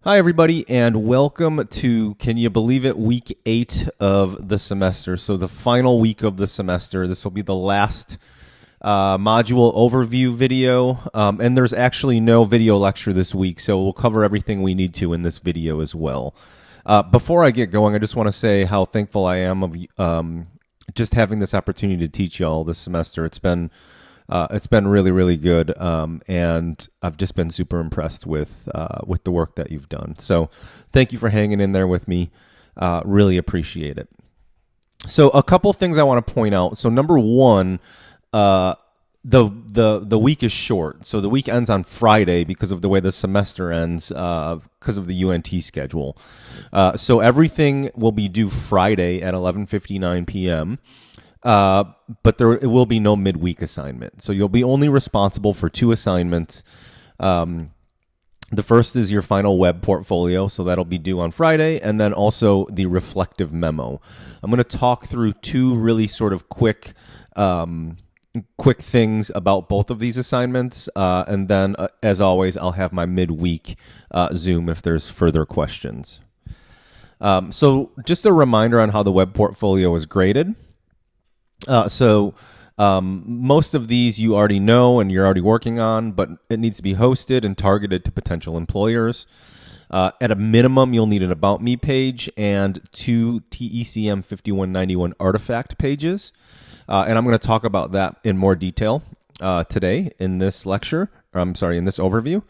Hi, everybody, and welcome to, can you believe it, week 8 of the semester. So the final week of the semester. This will be the last module overview video, and there's actually no video lecture this week, so we'll cover everything we need to in this video as well. Before I get going, I just want to say how thankful I am of just having this opportunity to teach y'all this semester. It's been really, really good, and I've just been super impressed with the work that you've done. So thank you for hanging in there with me. Really appreciate it. So a couple things I want to point out. So number one, the week is short. So the week ends on Friday because of the way the semester ends, because of the UNT schedule. So everything will be due Friday at 11:59 p.m., but it will be no midweek assignment. So you'll be only responsible for 2 assignments. The first is your final web portfolio, so that'll be due on Friday, and then also the reflective memo. I'm going to talk through 2 really sort of quick things about both of these assignments, and then, as always, I'll have my midweek Zoom if there's further questions. So just a reminder on how the web portfolio is graded. Most of these you already know and you're already working on, but it needs to be hosted and targeted to potential employers. At a minimum, you'll need an About Me page and 2 TECM 5191 artifact pages. And I'm going to talk about that in more detail today in this lecture. In this overview.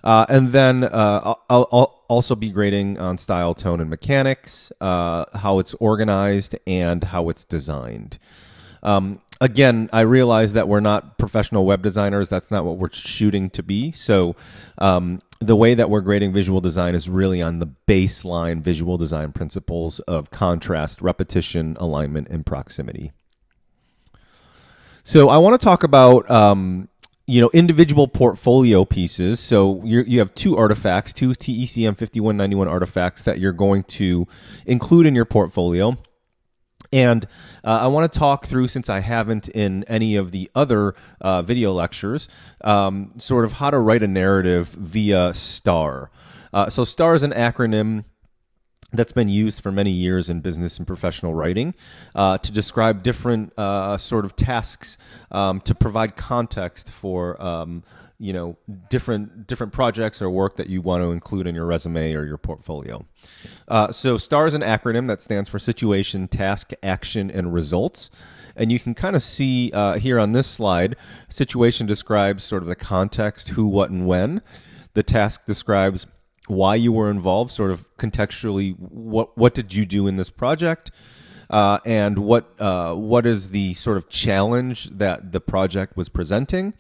And then I'll also be grading on style, tone, and mechanics, how it's organized, and how it's designed. Again, I realize that we're not professional web designers. That's not what we're shooting to be. So the way that we're grading visual design is really on the baseline visual design principles of contrast, repetition, alignment, and proximity. So I want to talk about individual portfolio pieces. So you have 2 artifacts, 2 TECM 5191 artifacts that you're going to include in your portfolio. And I want to talk through, since I haven't in any of the other video lectures, sort of how to write a narrative via STAR. So STAR is an acronym that's been used for many years in business and professional writing to describe different sort of tasks, to provide context for different projects or work that you want to include in your resume or your portfolio. So STAR is an acronym that stands for Situation, Task, Action, and Results. And you can kind of see here on this slide, situation describes sort of the context, who, what, and when. The task describes why you were involved, sort of contextually, what did you do in this project, and what is the sort of challenge that the project was presenting.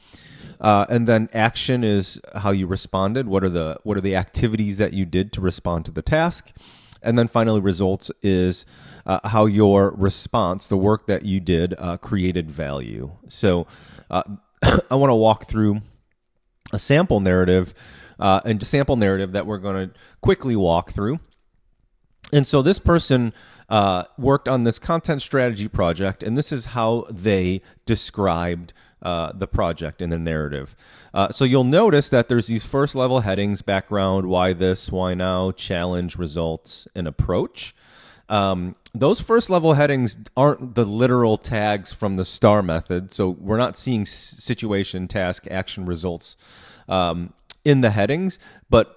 And then action is how you responded. What are the activities that you did to respond to the task? And then finally, results is how your response, the work that you did, created value. So I want to walk through a sample narrative, that we're going to quickly walk through. And so this person worked on this content strategy project, and this is how they described the project in the narrative. So you'll notice that there's these first level headings: background, why this, why now, challenge, results, and approach. Those first level headings aren't the literal tags from the STAR method. So we're not seeing situation, task, action, results in the headings, but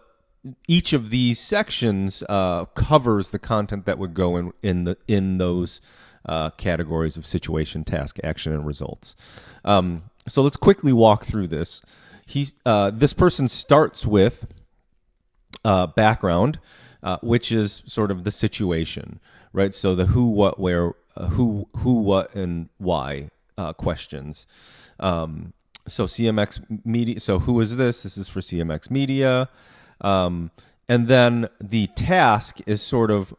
each of these sections covers the content that would go in those categories of situation, task, action, and results. So let's quickly walk through this. This person starts with background, which is sort of the situation, right? So the who, what, where, who, what, and why questions. So CMX Media. So who is this? This is for CMX Media. And then the task is sort of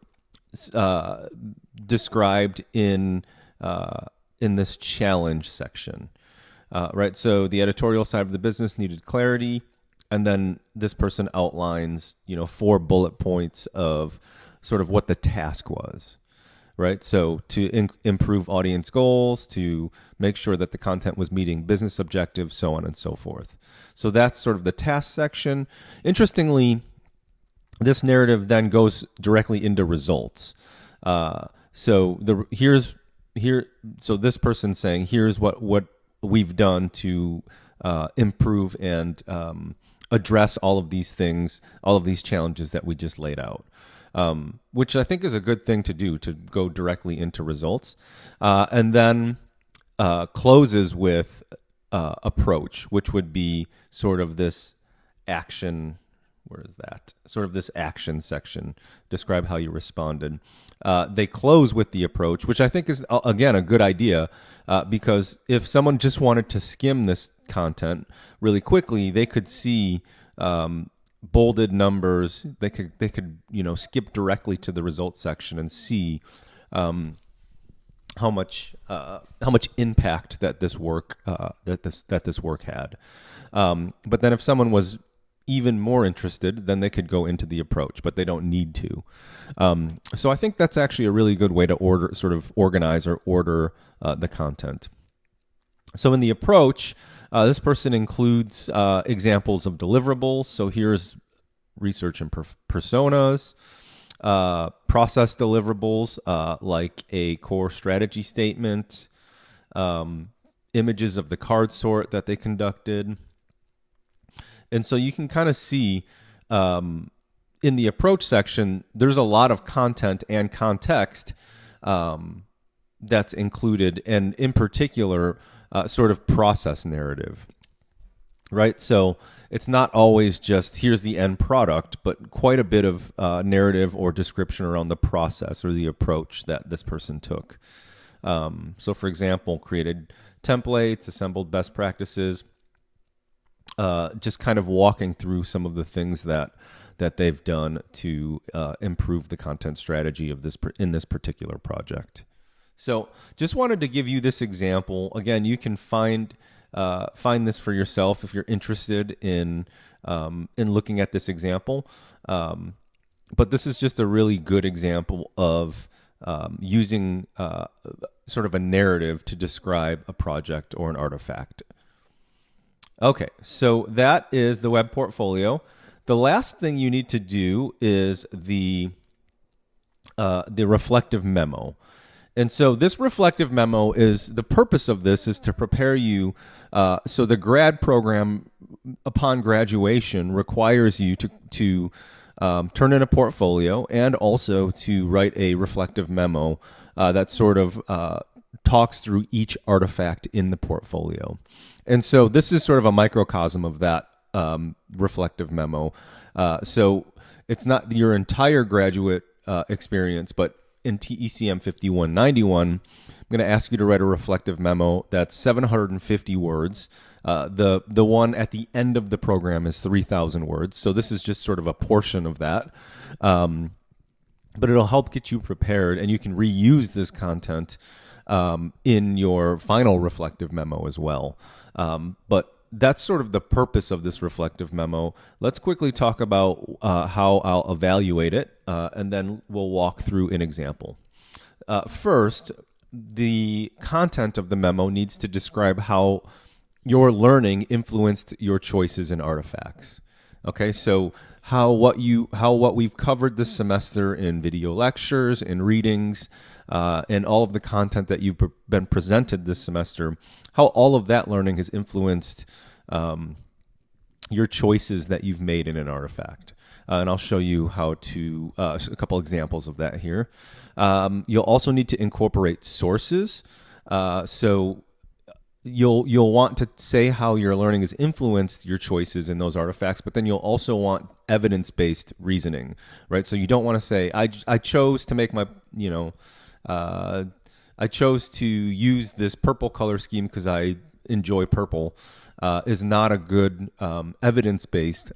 described in this challenge section, right? So the editorial side of the business needed clarity, and then this person outlines, 4 bullet points of sort of what the task was, right? So to improve audience goals, to make sure that the content was meeting business objectives, so on and so forth. So that's sort of the task section. Interestingly, this narrative then goes directly into results. So this person's saying, here's what we've done to improve and address all of these things, all of these challenges that we just laid out, which I think is a good thing to do, to go directly into results. And then closes with approach, which would be sort of this action. Where is that? Sort of this action section. Describe how you responded. They close with the approach, which I think is, again, a good idea, because if someone just wanted to skim this content really quickly, they could see bolded numbers. They could skip directly to the results section and see how much impact that this work had. But then if someone was even more interested, then they could go into the approach, but they don't need to. So I think that's actually a really good way to organize or order the content. So in the approach, this person includes examples of deliverables. So here's research and personas, process deliverables like a core strategy statement, images of the card sort that they conducted. And so you can kind of see in the approach section, there's a lot of content and context that's included, and in particular, sort of process narrative, right? So it's not always just here's the end product, but quite a bit of narrative or description around the process or the approach that this person took. So for example, created templates, assembled best practices, just kind of walking through some of the things that they've done to improve the content strategy of in this particular project. So just wanted to give you this example. Again, you can find this for yourself if you're interested in looking at this example. But this is just a really good example of using sort of a narrative to describe a project or an artifact. Okay, so that is the web portfolio. The last thing you need to do is the reflective memo. And so this reflective memo the purpose of this is to prepare you. So the grad program upon graduation requires you to turn in a portfolio and also to write a reflective memo that sort of talks through each artifact in the portfolio. And so this is sort of a microcosm of that reflective memo. So it's not your entire graduate experience, but in TECM 5191, I'm going to ask you to write a reflective memo that's 750 words. The one at the end of the program is 3,000 words. So this is just sort of a portion of that. But it'll help get you prepared, and you can reuse this content in your final reflective memo as well. But that's sort of the purpose of this reflective memo. Let's quickly talk about how I'll evaluate it, and then we'll walk through an example. First, the content of the memo needs to describe how your learning influenced your choices in artifacts. Okay, so how what we've covered this semester in video lectures, in readings, and all of the content that you've been presented this semester, how all of that learning has influenced your choices that you've made in an artifact. And I'll show you how to a couple examples of that here. You'll also need to incorporate sources. So you'll want to say how your learning has influenced your choices in those artifacts, but then you'll also want evidence-based reasoning, right? So you don't want to say, I chose to make my, I chose to use this purple color scheme because I enjoy purple, is not a good evidence-based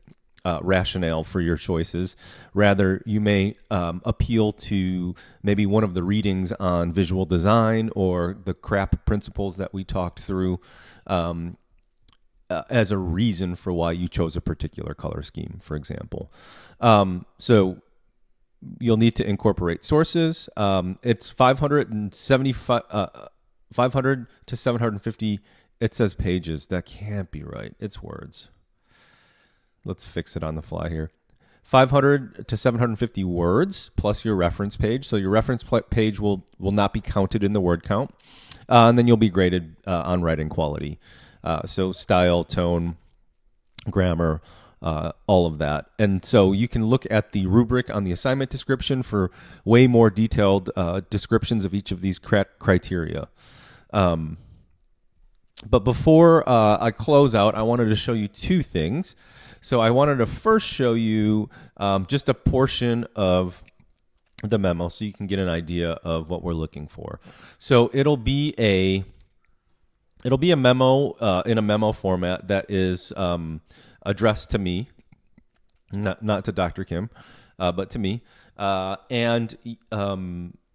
rationale for your choices. Rather, you may appeal to maybe one of the readings on visual design or the CRAP principles that we talked through as a reason for why you chose a particular color scheme, for example. So you'll need to incorporate sources. It's 500 to 750. It says pages. That can't be right. It's words. Let's fix it on the fly here. 500 to 750 words plus your reference page. So your reference page will not be counted in the word count. And then you'll be graded on writing quality. So style, tone, grammar, all of that. And so you can look at the rubric on the assignment description for way more detailed descriptions of each of these criteria. But before I close out, I wanted to show you two things. So I wanted to first show you just a portion of the memo so you can get an idea of what we're looking for. So it'll be a memo in a memo format that is addressed to me, not to Dr. Kim, but to me. And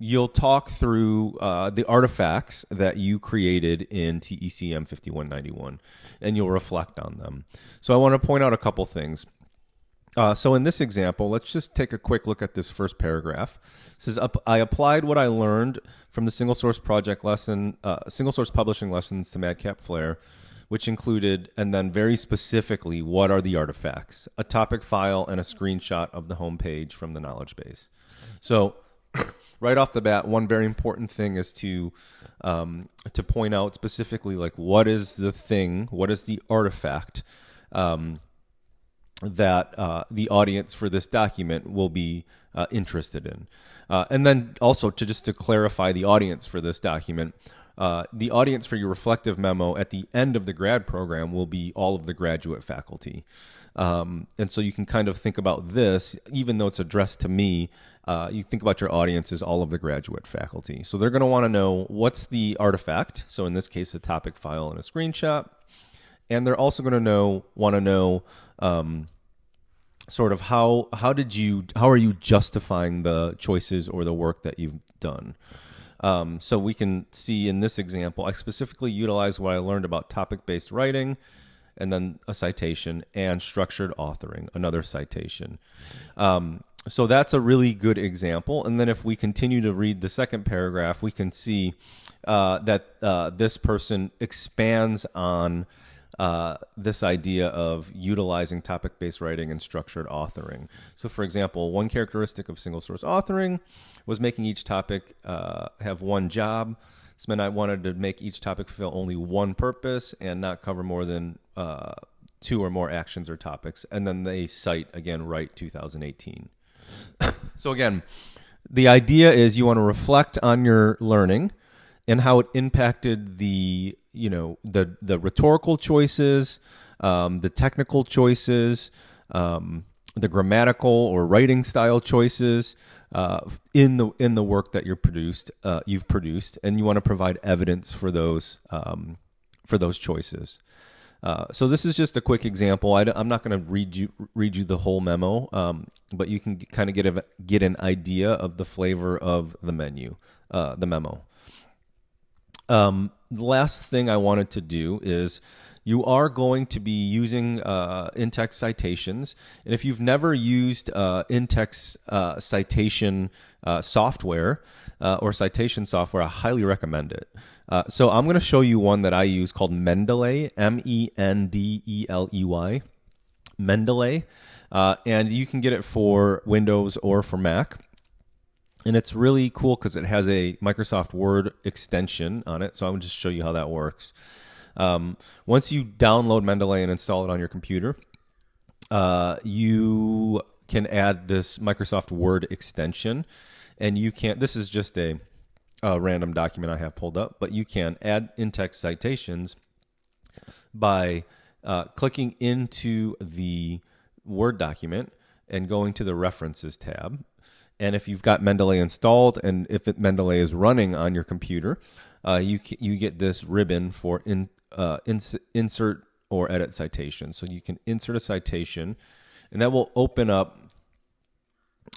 you'll talk through the artifacts that you created in TECM 5191, and you'll reflect on them. So I want to point out a couple things. So in this example, let's just take a quick look at this first paragraph. It says, I applied what I learned from the single source project lesson, single source publishing lessons to Madcap Flare, which included, and then very specifically, what are the artifacts? A topic file and a screenshot of the home page from the knowledge base. So right off the bat, one very important thing is to point out specifically, like, what is the thing, what is the artifact that the audience for this document will be interested in. And then also to clarify the audience for this document, the audience for your reflective memo at the end of the grad program will be all of the graduate faculty. And so you can kind of think about this, even though it's addressed to me, you think about your audience as all of the graduate faculty. So they're going to want to know what's the artifact. So in this case, a topic file and a screenshot. And they're also going to want to know sort of how are you justifying the choices or the work that you've done. So we can see in this example, I specifically utilize what I learned about topic-based writing, and then a citation, and structured authoring, another citation. So that's a really good example. And then if we continue to read the second paragraph, we can see that this person expands on this idea of utilizing topic-based writing and structured authoring. So for example, one characteristic of single source authoring was making each topic have one job. This meant I wanted to make each topic fulfill only one purpose and not cover more than 2 or more actions or topics. And then they cite, again, Write 2018. So again, the idea is you want to reflect on your learning and how it impacted the rhetorical choices, the technical choices, the grammatical or writing style choices in the work that you've produced, and you want to provide evidence for those choices. So this is just a quick example. I'm not going to read you the whole memo, but you can kind of get an idea of the flavor of the memo. The last thing I wanted to do is you are going to be using in-text citations. And if you've never used in-text citation software or citation software, I highly recommend it. So I'm going to show you one that I use called Mendeley, Mendeley, Mendeley. And you can get it for Windows or for Mac. And it's really cool because it has a Microsoft Word extension on it. So I'm going to just show you how that works. Once you download Mendeley and install it on your computer, you can add this Microsoft Word extension. And this is just a random document I have pulled up, but you can add in-text citations by clicking into the Word document and going to the References tab. And if you've got Mendeley installed, and if Mendeley is running on your computer, you get this ribbon for insert or edit citation. So you can insert a citation, and that will open up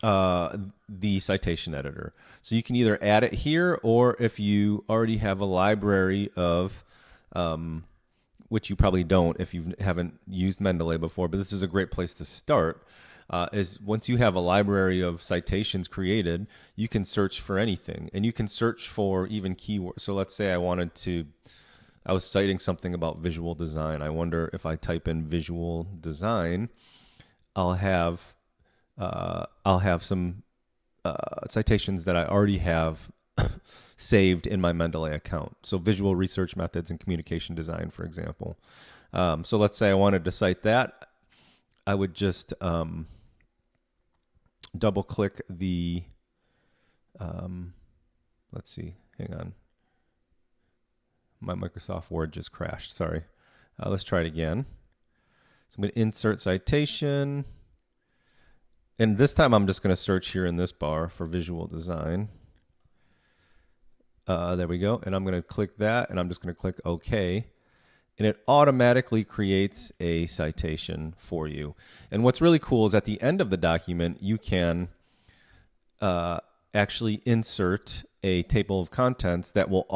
the citation editor. So you can either add it here, or if you already have a library of, which you probably don't if you haven't used Mendeley before, but this is a great place to start. Is once you have a library of citations created, you can search for anything, and you can search for even keywords. So let's say I was citing something about visual design. I wonder if I type in visual design, I'll have I'll have some citations that I already have saved in my Mendeley account. So visual research methods and communication design, for example. So let's say I wanted to cite that. I would just double click the, let's see, hang on. My Microsoft Word just crashed, sorry. Let's try it again. So I'm going to insert citation. And this time I'm just going to search here in this bar for visual design. There we go. And I'm going to click that, and I'm just going to click OK. And it automatically creates a citation for you. And what's really cool is at the end of the document, you can actually insert a table of contents that will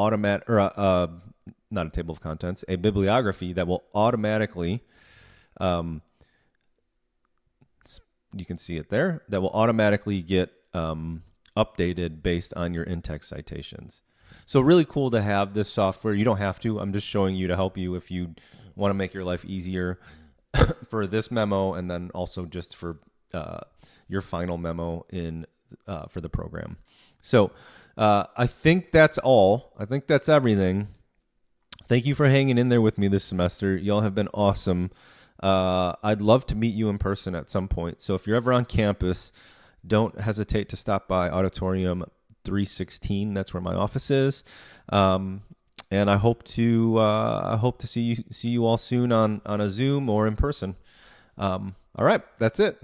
not a table of contents, a bibliography that will automatically, you can see it there, that will automatically get updated based on your in-text citations. So really cool to have this software. You don't have to. I'm just showing you to help you if you want to make your life easier for this memo, and then also just for your final memo for the program. So I think that's all. I think that's everything. Thank you for hanging in there with me this semester. Y'all have been awesome. I'd love to meet you in person at some point. So if you're ever on campus, don't hesitate to stop by Auditorium 316. That's where my office is. And I hope to see you all soon on a Zoom or in person. All right, that's it.